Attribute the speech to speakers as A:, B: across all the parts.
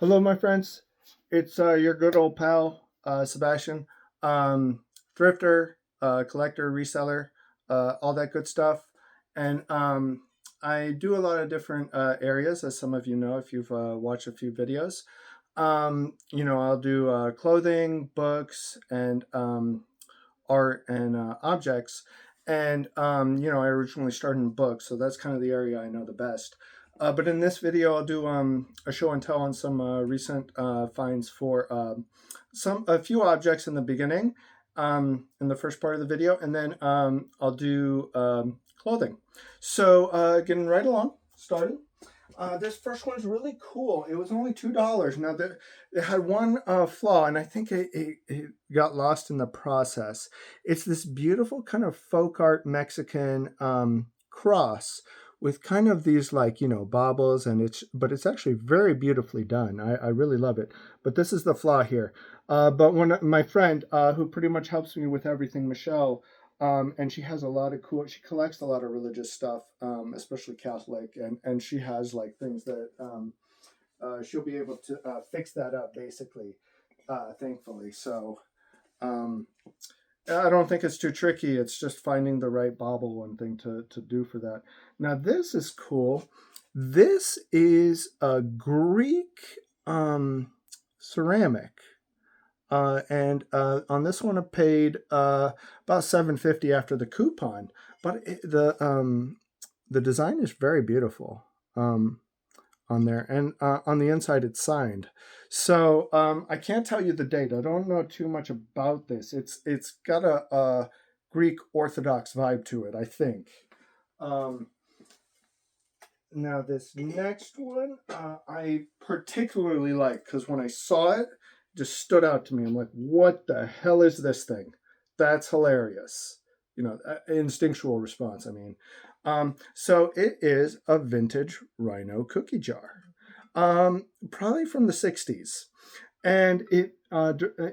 A: Hello, my friends. It's your good old pal, Sebastien, thrifter, collector, reseller, all that good stuff. And I do a lot of different areas, as some of you know if you've watched a few videos. I'll do clothing, books, and art and objects. And, I originally started in books, so that's kind of the area I know the best. But in this video, I'll do a show and tell on some recent finds for a few objects in the beginning, in the first part of the video, and then I'll do clothing. So getting right along, starting. This first one's really cool. It was only $2. Now, it had one flaw, and I think it got lost in the process. It's this beautiful kind of folk art Mexican cross with kind of these baubles, and but it's actually very beautifully done. I really love it. But this is the flaw here. But when my friend, who pretty much helps me with everything, Michelle, and she has a lot of cool. She collects a lot of religious stuff, especially Catholic, and she has like things that she'll be able to fix that up basically. Thankfully, so I don't think it's too tricky. It's just finding the right bauble and thing to do for that. Now this is cool. This is a Greek ceramic. And on this one, I paid about $7.50 after the coupon. But the design is very beautiful on there, and on the inside it's signed. So I can't tell you the date. I don't know too much about this. It's got a Greek Orthodox vibe to it, I think. Now this next one I particularly like because when I saw it just stood out to me. I'm like, what the hell is this thing? That's hilarious. Instinctual response. I mean, so it is a vintage Rhino cookie jar, probably from the '60s, and it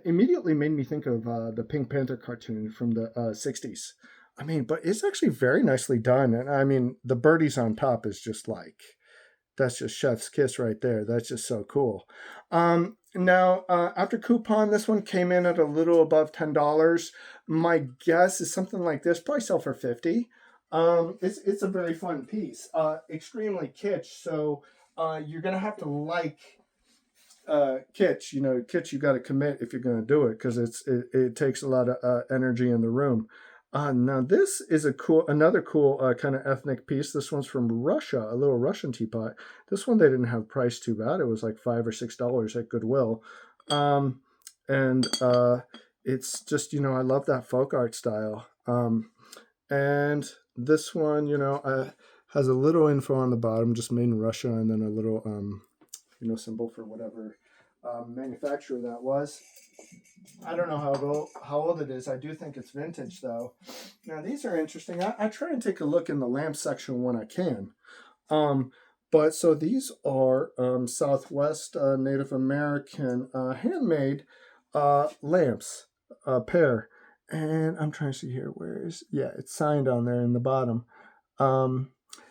A: immediately made me think of the Pink Panther cartoon from the '60s. I mean, but it's actually very nicely done, and I mean, the birdies on top is just like that's just chef's kiss right there. That's just so cool. Now, after coupon, this one came in at a little above $10. My guess is something like this, probably sell for 50. It's a very fun piece, extremely kitsch. So you're gonna have to like kitsch. Kitsch you got to commit if you're gonna do it because it takes a lot of energy in the room. Now this is another cool kind of ethnic piece. This one's from Russia, a little Russian teapot. This one they didn't have priced too bad. It was like $5 or $6 at Goodwill, and it's just I love that folk art style. And this one has a little info on the bottom, just made in Russia, and then a little symbol for whatever manufacturer that was. I don't know how old it is. I do think it's vintage, though. Now, these are interesting. I try and take a look in the lamp section when I can. But so these are Southwest Native American handmade lamps, pair. And I'm trying to see here. It's signed on there in the bottom.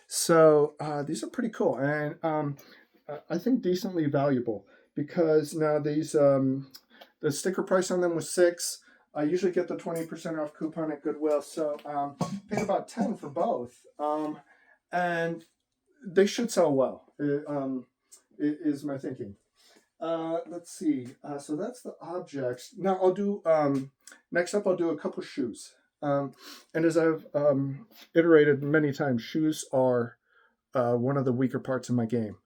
A: So these are pretty cool. And I think decently valuable because now these... the sticker price on them was $6. I usually get the 20% off coupon at Goodwill, so paid about $10 for both, and they should sell well. Is my thinking. Let's see. So that's the objects. Now I'll do. Next up, I'll do a couple shoes. And as I've iterated many times, shoes are one of the weaker parts of my game,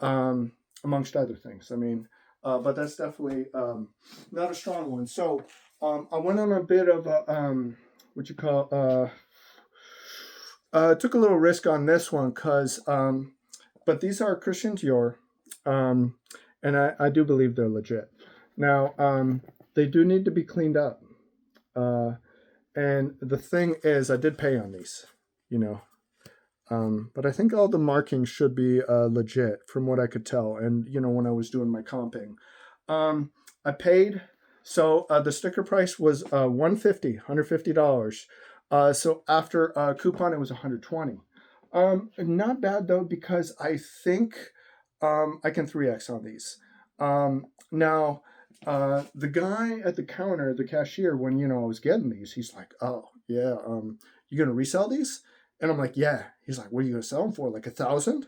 A: amongst other things. I mean. But that's definitely not a strong one. So I went on a bit of a, took a little risk on this one because, but these are Christian Dior, and I do believe they're legit. Now, they do need to be cleaned up. And the thing is, I did pay on these, but I think all the markings should be legit from what I could tell. And, when I was doing my comping, I paid. So the sticker price was $150. So after coupon, it was $120. Not bad, though, because I think I can 3X on these. Now, the guy at the counter, the cashier, when I was getting these, he's like, "Oh yeah, you gonna resell these?" And I'm like, "Yeah." He's like, "What are you gonna sell them for? Like 1,000?"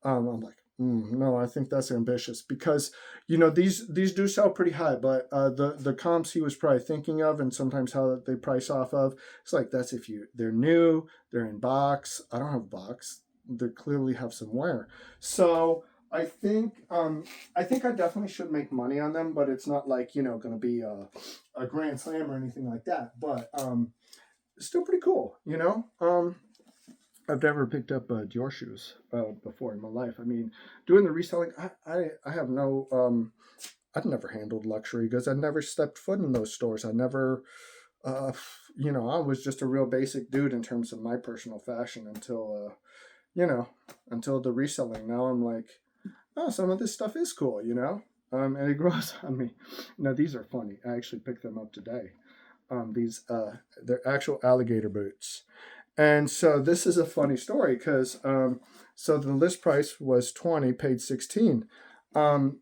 A: I'm like, no, I think that's ambitious because these do sell pretty high, but the comps he was probably thinking of, and sometimes how they price off of, it's like that's if they're new, they're in box. I don't have box. They clearly have some wear, so I think I definitely should make money on them, but it's not like going to be a grand slam or anything like that. But it's still pretty cool. I've never picked up Dior shoes before in my life. I mean, doing the reselling, I have no, I've never handled luxury goods. I never stepped foot in those stores. I never, uh, I was just a real basic dude in terms of my personal fashion you know, until the reselling. Now I'm like, oh, some of this stuff is cool, and it grows on me. Now, these are funny. I actually picked them up today. They're actual alligator boots. And so this is a funny story because so the list price was 20, paid 16. Um,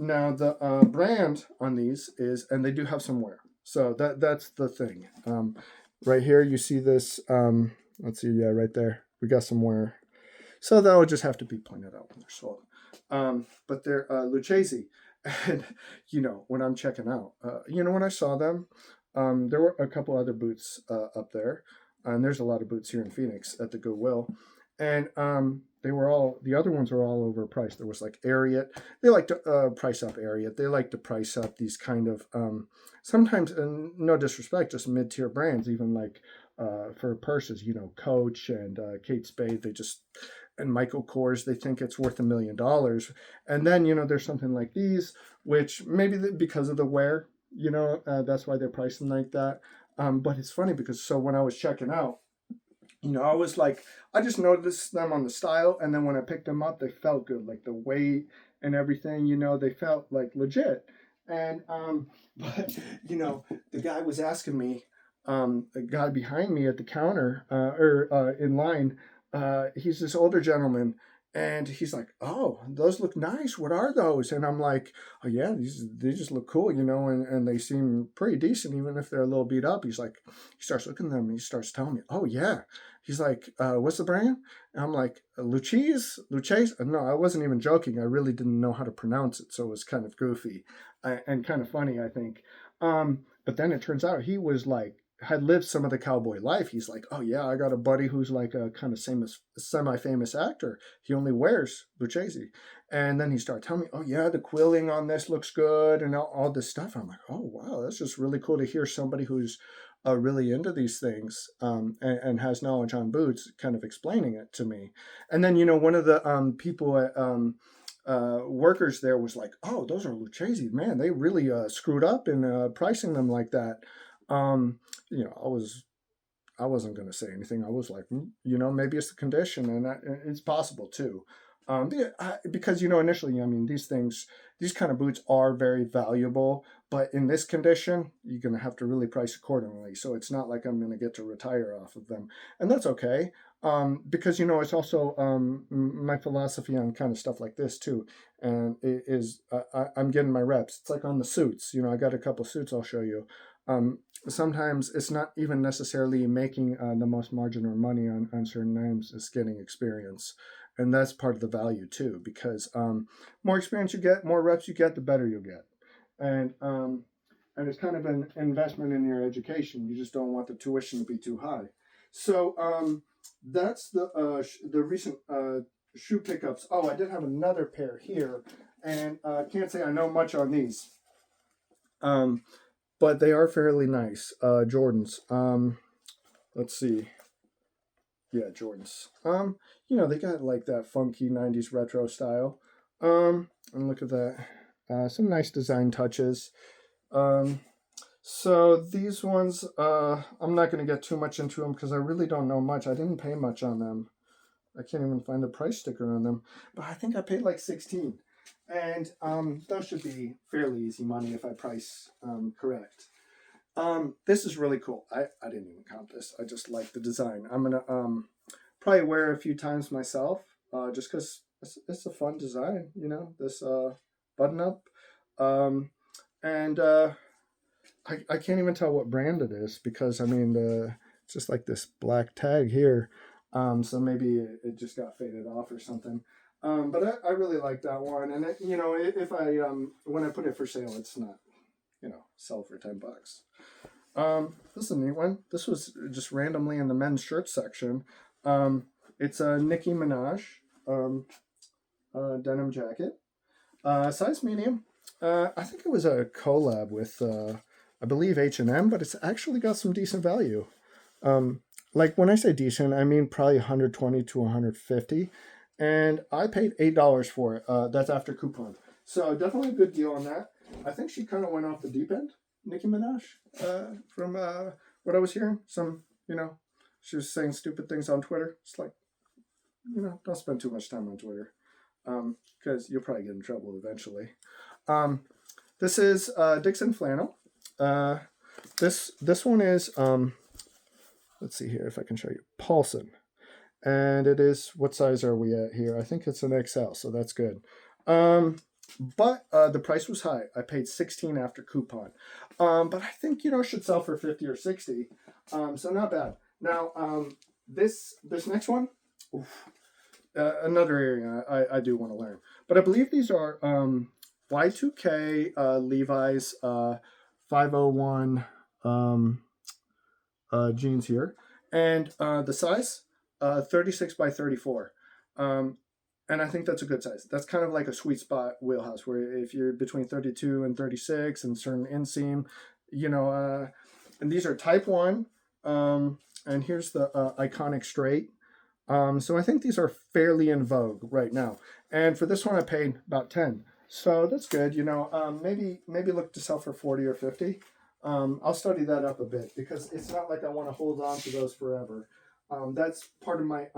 A: Now the brand on these is, and they do have some wear. So that's the thing. Right here you see this. Let's see, yeah, right there we got some wear. So that will just have to be pointed out when they're sold. But they're Lucchese, and when I'm checking out, when I saw them, there were a couple other boots up there, and there's a lot of boots here in Phoenix at the Goodwill, and they were all the other ones were all overpriced. There was like Ariat. They like to price up Ariat. They like to price up these kind of sometimes, and no disrespect, just mid-tier brands, even like for purses, Coach and Kate Spade. They just and Michael Kors, they think it's worth $1 million. And then, there's something like these, which maybe because of the wear, that's why they're pricing like that. But it's funny because so when I was checking out, I was like, I just noticed them on the style. And then when I picked them up, they felt good, like the weight and everything, they felt like legit. And, but, the guy was asking me, the guy behind me at the counter or in line, he's this older gentleman, and he's like, "Oh, those look nice. What are those?" And I'm like, "Oh yeah, they just look cool, and they seem pretty decent, even if they're a little beat up." He's like, he starts looking at them, and he starts telling me, "Oh yeah." He's like, "What's the brand?" And I'm like, Luchese." No, I wasn't even joking. I really didn't know how to pronounce it, so it was kind of goofy and kind of funny, I think. But then it turns out he was like had lived some of the cowboy life. He's like, "Oh yeah, I got a buddy who's like a kind of semi-famous actor. He only wears Lucchese." And then he started telling me, "Oh yeah, the quilling on this looks good," and all this stuff. I'm like, "Oh wow, that's just really cool to hear somebody who's really into these things and has knowledge on boots kind of explaining it to me." And then one of the people at workers there was like, "Oh, those are Lucchese, man. They really screwed up in pricing them like that." Um, I wasn't going to say anything. I was like, maybe it's the condition, and it's possible too. Because initially, I mean, these kind of boots are very valuable, but in this condition, you're going to have to really price accordingly. So it's not like I'm going to get to retire off of them, and that's okay. Because it's also my philosophy on kind of stuff like this too, and it is I'm getting my reps. It's like on the suits. I got a couple suits I'll show you. Sometimes it's not even necessarily making the most margin or money on certain names, it's getting experience, and that's part of the value too, because more experience you get, more reps you get, the better you'll get. And it's kind of an investment in your education. You just don't want the tuition to be too high. So that's the recent shoe pickups. Oh, I did have another pair here, and can't say I know much on these. But they are fairly nice. Jordans. Let's see. Yeah, Jordans. They got like that funky '90s retro style. And look at that. Some nice design touches. Um, so these ones, I'm not going to get too much into them because I really don't know much. I didn't pay much on them. I can't even find the price sticker on them, but I think I paid like 16. And those should be fairly easy money if I price correct. This is really cool. I didn't even count this. I just like the design. I'm gonna probably wear it a few times myself, just because it's a fun design. This button up. And I can't even tell what brand it is because I mean it's just like this black tag here. So maybe it just got faded off or something. But I really like that one, and if I when I put it for sale, it's not sell for $10. This is a neat one. This was just randomly in the men's shirt section. It's a Nicki Minaj denim jacket, size medium. I think it was a collab with I believe H&M, but it's actually got some decent value. Like when I say decent, I mean probably 120 to 150, and I paid $8 for it. That's after coupon, so definitely a good deal on that. I think she kind of went off the deep end, Nicki Minaj, from what I was hearing. She was saying stupid things on Twitter. It's like, don't spend too much time on Twitter, because you'll probably get in trouble eventually. This is Dixon flannel. This one is let's see here if I can show you, Paulson, and it is, what size are we at here? I think it's an XL, so that's good. But the price was high. I paid $16 after coupon. But I think it should sell for $50 or $60. So not bad. Now this next one, another area I do want to learn. But I believe these are Y2K Levi's 501 jeans here, and the size 36 by 34. And I think that's a good size. That's kind of like a sweet spot wheelhouse where if you're between 32 and 36 and certain inseam, and these are type 1. And here's the iconic straight. So I think these are fairly in vogue right now. And for this one, I paid about 10. So that's good. Maybe look to sell for 40 or 50. I'll study that up a bit because it's not like I want to hold on to those forever. That's part of my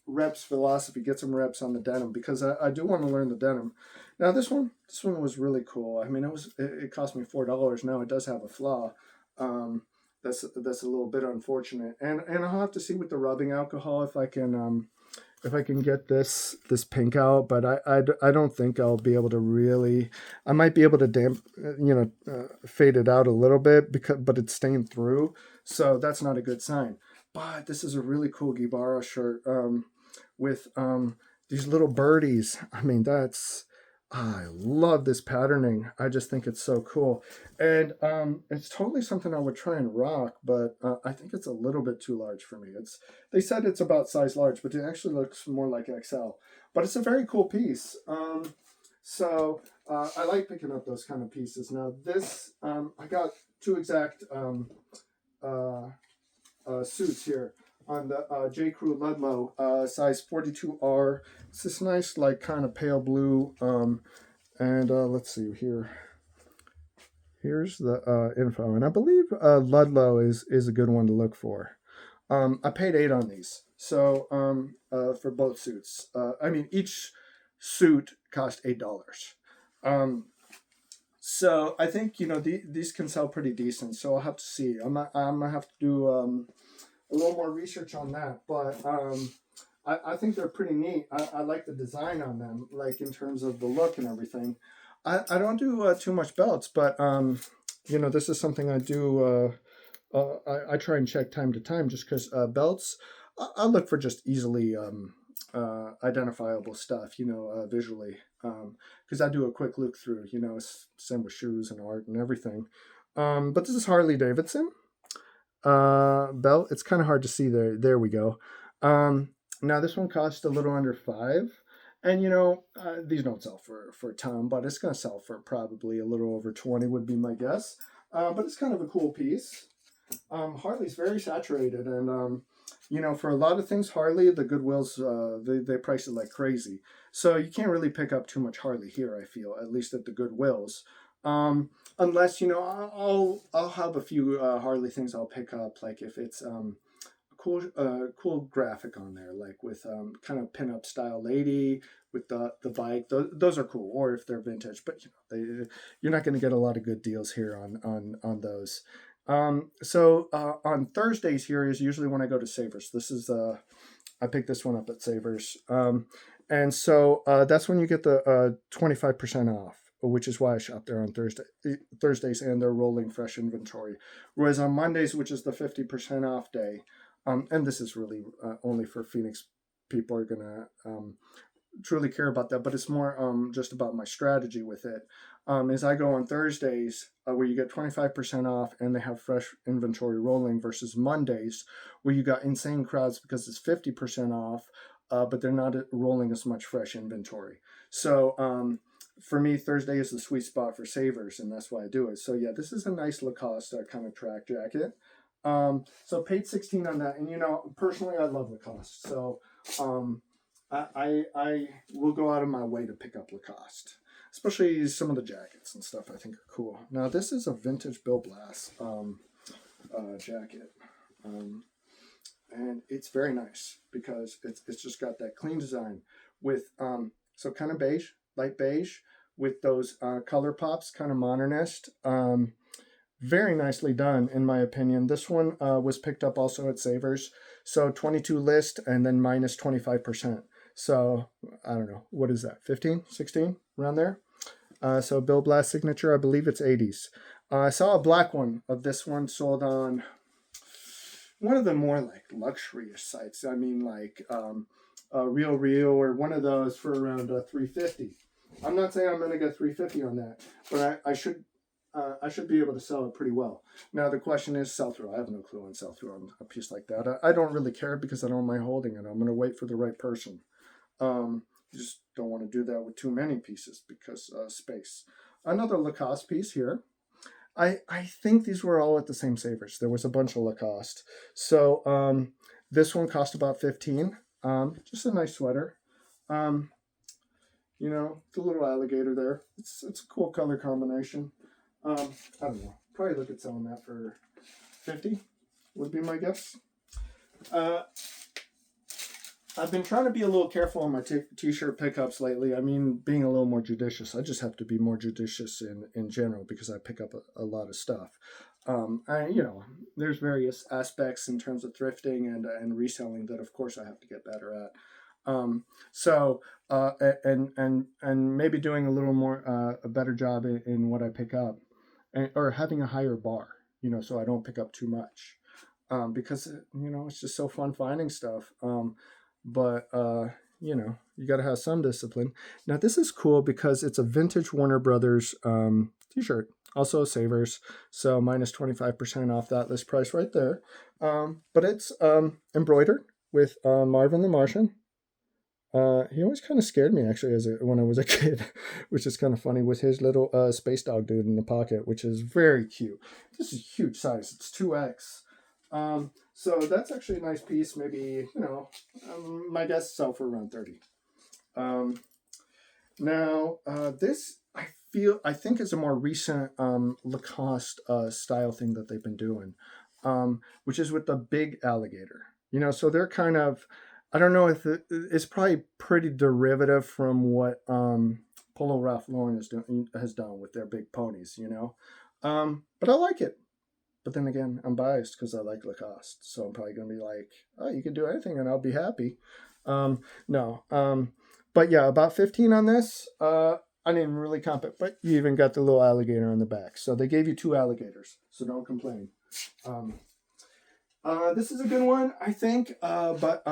A: reps philosophy. Get some reps on the denim because I do want to learn the denim. Now this one was really cool. I mean, it cost me $4. Now it does have a flaw. That's a little bit unfortunate. And I'll have to see with the rubbing alcohol if I can get this pink out. But I don't think I'll be able to really. I might be able to fade it out a little bit but it's stained through. So that's not a good sign. But this is a really cool Gibara shirt with these little birdies. I mean, I love this patterning. I just think it's so cool. And it's totally something I would try and rock, but I think it's a little bit too large for me. They said it's about size large, but it actually looks more like XL. But it's a very cool piece. So I like picking up those kind of pieces. Now this, I got two exact suits here on the J. Crew Ludlow size 42R. It's this nice like kind of pale blue, and let's see here. Here's the info, and I believe Ludlow is a good one to look for. I paid $8 on these, so for both suits. I mean, each suit cost $8. So I think these can sell pretty decent. So I'll have to see. I'm gonna have to do a little more research on that. But I think they're pretty neat. I like the design on them, like in terms of the look and everything. I don't do too much belts, but this is something I do. I try and check time to time just because belts. I look for just easily identifiable stuff, visually, because I do a quick look through, same with shoes and art and everything. But this is Harley Davidson belt. It's kind of hard to see there. There we go. Now this one cost a little under $5, and these don't sell for a ton, but it's going to sell for probably a little over 20 would be my guess. But it's kind of a cool piece. Harley's very saturated, and for a lot of things, Harley, the Goodwills, they price it like crazy. So you can't really pick up too much Harley here, I feel, at least at the Goodwills. Unless, I'll have a few Harley things I'll pick up, like if it's a cool graphic on there, like with kind of pinup style lady with the bike. Those are cool, or if they're vintage. But you're not going to get a lot of good deals here on those. So on Thursdays here is usually when I go to Savers. This is I picked this one up at Savers. And so that's when you get the 25% off, which is why I shop there on Thursdays, and they're rolling fresh inventory. Whereas on Mondays, which is the 50% off day, and this is really only for Phoenix people are gonna truly care about that, but it's more just about my strategy with it. Is I go on Thursdays where you get 25% off and they have fresh inventory rolling versus Mondays where you got insane crowds because it's 50% off, but they're not rolling as much fresh inventory. So for me, Thursday is the sweet spot for savers, and that's why I do it. So yeah, this is a nice Lacoste kind of track jacket. So paid 16 on that, and personally, I love Lacoste, so I will go out of my way to pick up Lacoste, especially some of the jackets and stuff I think are cool. Now this is a vintage Bill Blass jacket, and it's very nice because it's just got that clean design with so kind of beige, light beige with those color pops, kind of modernist. Very nicely done, in my opinion. This one was picked up also at Savers. So 22 list and then minus 25%. So I don't know. What is that? 15, 16 around there? So Bill Blass signature, I believe it's 80s. I saw a black one of this one sold on one of the more like luxury-ish sites. I mean like Real or one of those for around $350. I'm not saying I'm going to get $350 on that, but I should be able to sell it pretty well. Now the question is sell-through. I have no clue on sell-through on a piece like that. I don't really care because I don't mind holding it. I'm going to wait for the right person. You just don't want to do that with too many pieces because space. Another Lacoste piece here. I think these were all at the same Savers. There was a bunch of Lacoste. So this one cost about $15. Just a nice sweater. The little alligator there. It's a cool color combination. I don't know. Probably look at selling that for $50 would be my guess. I've been trying to be a little careful on my t-shirt pickups lately. I mean, being a little more judicious. I just have to be more judicious in general because I pick up a lot of stuff. There's various aspects in terms of thrifting and reselling that, of course, I have to get better at. And maybe doing a little more a better job in what I pick up, or having a higher bar, so I don't pick up too much, because it's just so fun finding stuff. But you got to have some discipline. Now this is cool because it's a vintage Warner Brothers t-shirt, also Savers, so minus 25% off that list price right there. But it's embroidered with Marvin the Martian. He always kind of scared me actually when I was a kid, which is kind of funny, with his little space dog dude in the pocket, which is very cute. This is a huge size. It's 2X. So that's actually a nice piece. Maybe, my guess sell for around 30. Now, this I think is a more recent Lacoste style thing that they've been doing, which is with the big alligator. So they're kind of, I don't know if it's probably pretty derivative from what Polo Ralph Lauren has done with their big ponies, but I like it. But then again, I'm biased because I like Lacoste, so I'm probably going to be like, oh, you can do anything and I'll be happy. No. But yeah, about 15 on this. I didn't really comp it, but you even got the little alligator on the back. So they gave you 2 alligators, so don't complain. This is a good one, I think, but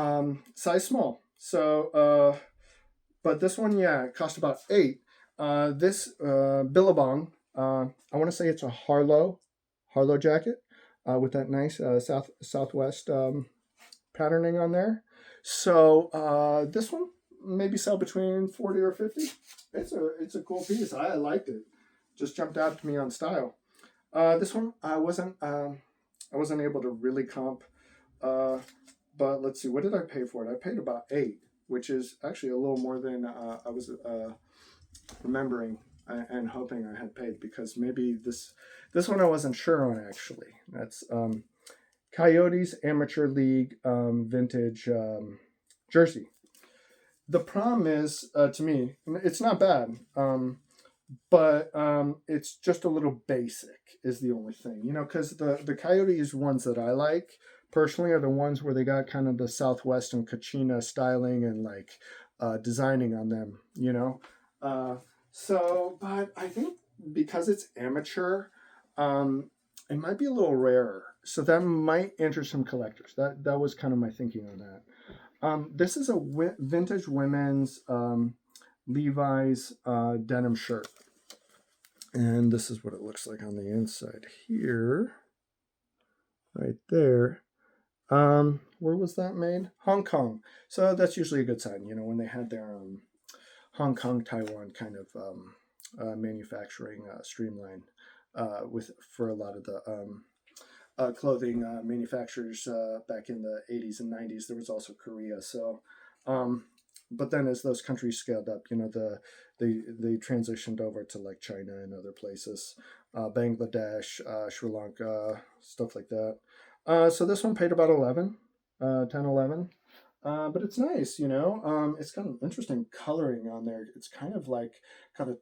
A: size small. So, but this one, yeah, it cost about $8. This Billabong, I want to say it's a Harlow jacket with that nice Southwest patterning on there. So this one maybe sell between 40 or 50. It's a cool piece. I liked it. Just jumped out to me on style. This one I wasn't able to really comp, but let's see, what did I pay for it? I paid about $8, which is actually a little more than I was remembering and hoping I had paid, because maybe this one I wasn't sure on actually. That's Coyotes Amateur League vintage jersey. The problem is, to me, it's not bad, but it's just a little basic is the only thing, because the Coyotes ones that I like personally are the ones where they got kind of the Southwest and Kachina styling and like designing on them, So, but I think because it's amateur, it might be a little rarer. So that might interest some collectors. That was kind of my thinking on that. This is a vintage women's Levi's denim shirt. And this is what it looks like on the inside here. Right there. Where was that made? Hong Kong. So that's usually a good sign, when they had their Hong Kong, Taiwan kind of manufacturing streamline for a lot of the clothing manufacturers back in the 80s and 90s. There was also Korea. So, but then as those countries scaled up, they transitioned over to like China and other places, Bangladesh, Sri Lanka, stuff like that. So this one paid about 11, 10, 11. But it's nice, it's got an interesting coloring on there. It's kind of like got a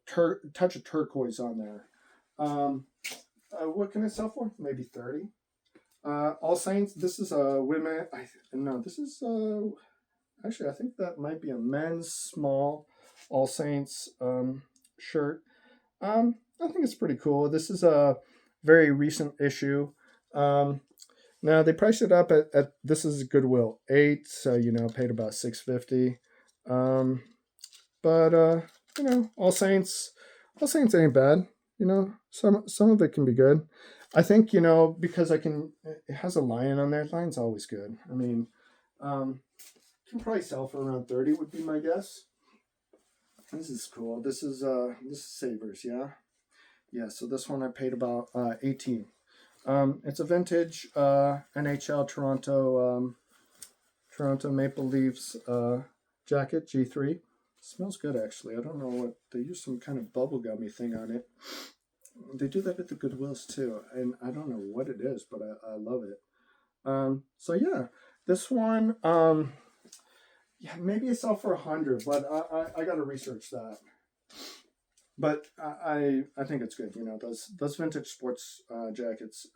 A: touch of turquoise on there. What can it sell for? Maybe 30. All Saints, this is a women. No, this is actually, I think that might be a men's small All Saints shirt. I think it's pretty cool. This is a very recent issue. Now they priced it up at this is Goodwill 8, so paid about $6.50. But All Saints ain't bad. Some of it can be good. I think because it has a lion on there. Lion's always good. I mean, can probably sell for around 30 would be my guess. This is cool. This is Sabres, yeah. Yeah, so this one I paid about 18. It's a vintage NHL Toronto Maple Leafs jacket, G3. Smells good, actually. I don't know what they use, some kind of bubblegummy thing on it. They do that at the Goodwills too, and I don't know what it is, but I love it. So yeah, this one, yeah, maybe it's sell for 100, but I got to research that. But I think it's good. Those vintage sports jackets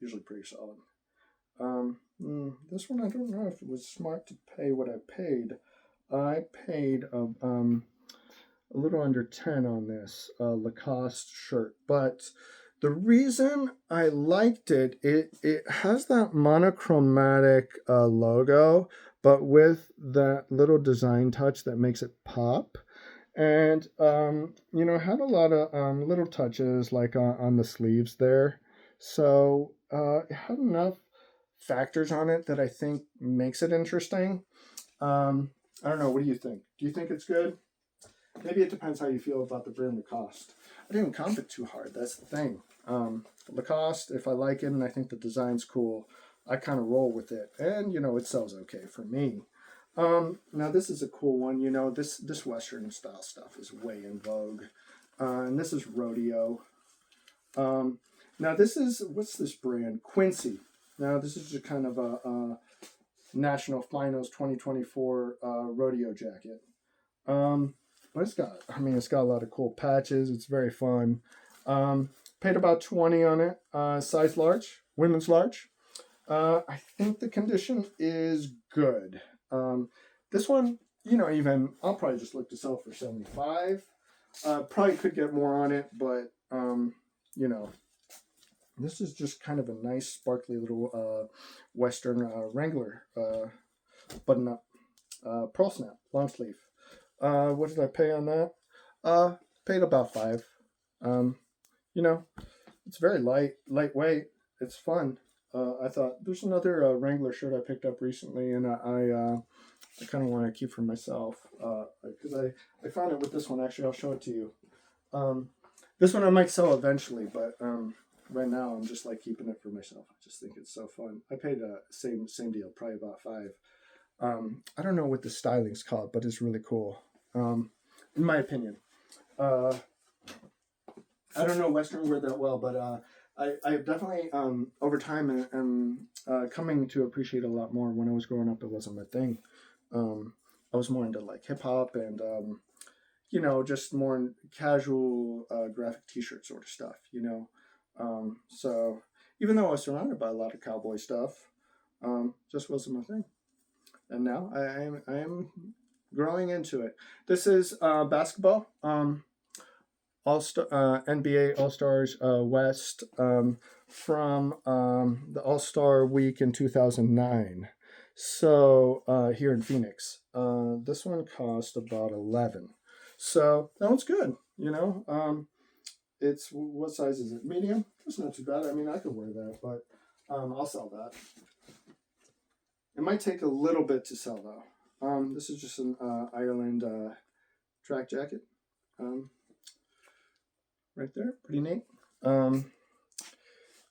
A: usually pretty solid. This one I don't know if it was smart to pay what I paid. I paid a little under 10 on this Lacoste shirt, but the reason I liked it has that monochromatic logo, but with that little design touch that makes it pop. And had a lot of little touches like on the sleeves there. So it had enough factors on it that I think makes it interesting. I don't know. What do you think? Do you think it's good? Maybe it depends how you feel about the brand Lacoste. I didn't comp it too hard. That's the thing. Lacoste, if I like it and I think the design's cool, I kind of roll with it. And, it sells okay for me. Now this is a cool one. This Western style stuff is way in vogue. And this is Rodeo. Now this is, what's this brand? Quincy. Now this is just kind of a National Finals 2024 rodeo jacket. But it's got a lot of cool patches. It's very fun. Paid about 20 on it. Size large, women's large. I think the condition is good. This one, even I'll probably just look to sell for 75. Probably could get more on it, but this is just kind of a nice, sparkly little Western Wrangler button up, pearl snap, long sleeve. What did I pay on that? Paid about 5. It's very lightweight. It's fun. I thought there's another Wrangler shirt I picked up recently, and I kind of want to keep for myself because I found it with this one. Actually, I'll show it to you. This one I might sell eventually, but right now I'm just like keeping it for myself. I just think it's so fun. I paid same deal, probably about 5. I don't know what the styling's called, but it's really cool. In my opinion. I don't know Western wear that well, but I definitely over time am coming to appreciate a lot more. When I was growing up, it wasn't my thing. I was more into like hip hop and just more casual graphic T-shirt sort of stuff. So even though I was surrounded by a lot of cowboy stuff, just wasn't my thing. And now I am growing into it. This is basketball. NBA All Stars West from the All Star Week in 2009. So here in Phoenix, this one cost about 11. So that one's good. It's what size is it? Medium. That's not too bad. I mean, I could wear that, but I'll sell that. It might take a little bit to sell though. This is just an Ireland track jacket. Right there, pretty neat.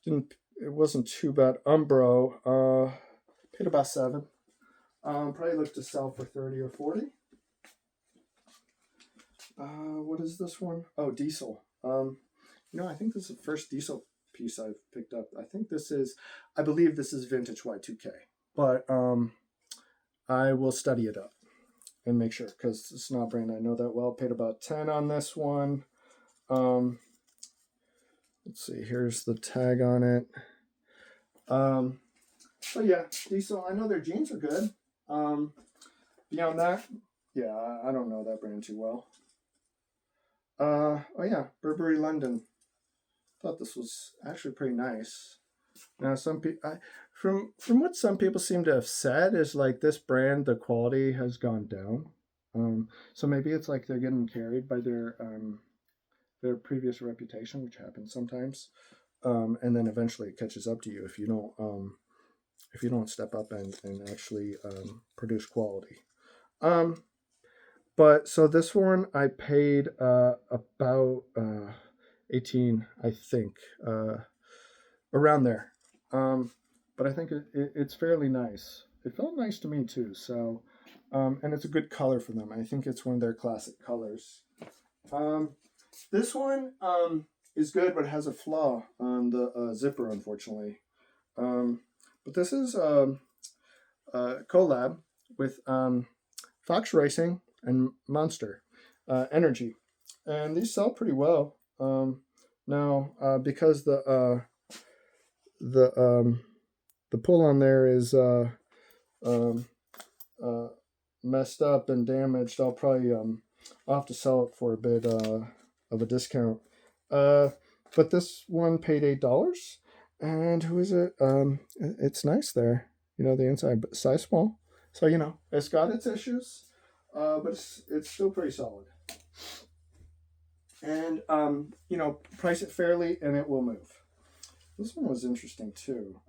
A: It wasn't too bad. Umbro, paid about 7. Probably look to sell for 30 or 40. What is this one? Oh, Diesel. I think this is the first Diesel piece I've picked up. I believe this is vintage Y2K, but I will study it up and make sure because it's not a brand I know that well. Paid about 10 on this one. Let's see. Here's the tag on it. So yeah, Diesel. I know their jeans are good. Beyond that, yeah, I don't know that brand too well. Oh yeah, Burberry London. Thought this was actually pretty nice. Now some people, from what some people seem to have said, is like this brand, the quality has gone down. So maybe it's like they're getting carried by their previous reputation, which happens sometimes, and then eventually it catches up to you if you don't step up and actually produce quality. But so this one I paid about 18, I think, around there. But I think it's fairly nice. It felt nice to me too. So, and it's a good color for them. I think it's one of their classic colors. This one is good, but it has a flaw on the zipper, unfortunately. But this is a collab with Fox Racing and Monster Energy, and these sell pretty well. Now, because the pull on there is messed up and damaged, I'll probably I'll have to sell it for a bit of a discount. But this one paid $8. And who is it? It's nice there. The inside, but size small. So it's got its issues, but it's still pretty solid. And price it fairly, and it will move. This one was interesting too.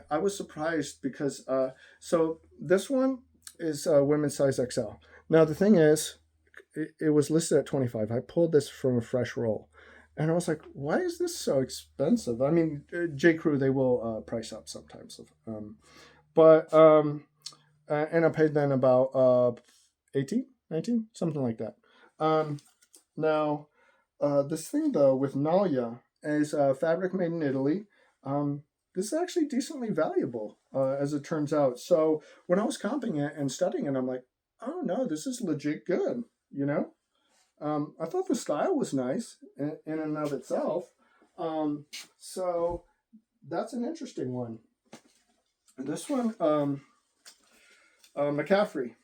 A: I was surprised because so this one is women's size XL. Now the thing is, it was listed at 25. I pulled this from a fresh roll. And I was like, why is this so expensive? I mean, J. Crew, they will price up sometimes. And I paid then about 18, 19, something like that. Now, this thing, though, with Nalia is fabric made in Italy. This is actually decently valuable, as it turns out. So when I was comping it and studying it, I'm like, oh, no, this is legit good, I thought the style was nice in and of itself. So that's an interesting one. And this one, McCaffrey.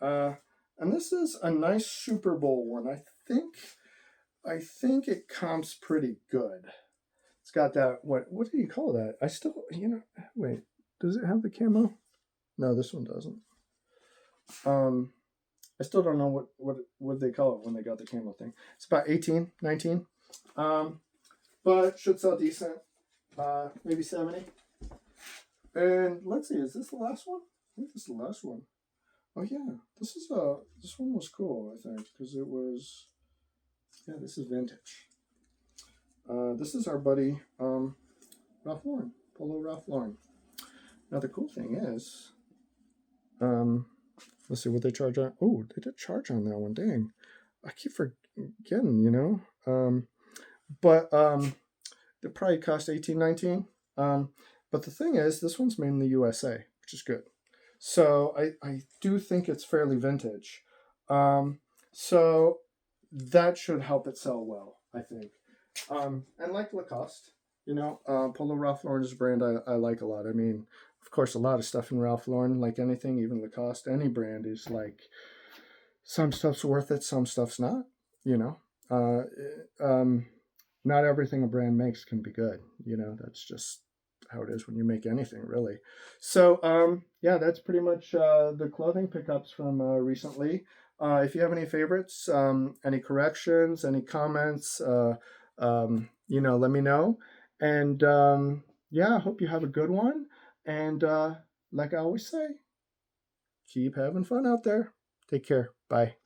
A: And this is a nice Super Bowl one. I think it comps pretty good. It's got that, what do you call that? I still, wait, does it have the camo? No, this one doesn't. I still don't know what they call it when they got the camo thing. It's about 18, 19. But should sell decent. Maybe 70. And let's see, is this the last one? I think this is the last one. Oh yeah, this one was cool, I think, because it was, yeah, this is vintage. This is our buddy Ralph Lauren, Polo Ralph Lauren. Now the cool thing is, let's see what they charge on. Oh, they did charge on that one. Dang, I keep forgetting, But they probably cost 18, 19. But the thing is, this one's made in the USA, which is good. So I do think it's fairly vintage. So that should help it sell well, I think. And like Lacoste, Polo Ralph Lauren is a brand I like a lot. I mean, of course, a lot of stuff in Ralph Lauren, like anything, even Lacoste, any brand is like, some stuff's worth it, some stuff's not, uh, um, not everything a brand makes can be good. You know, that's just how it is when you make anything, really. So, yeah, that's pretty much the clothing pickups from recently. If you have any favorites, any corrections, any comments, you know, let me know. And yeah, I hope you have a good one. And like I always say, keep having fun out there. Take care. Bye.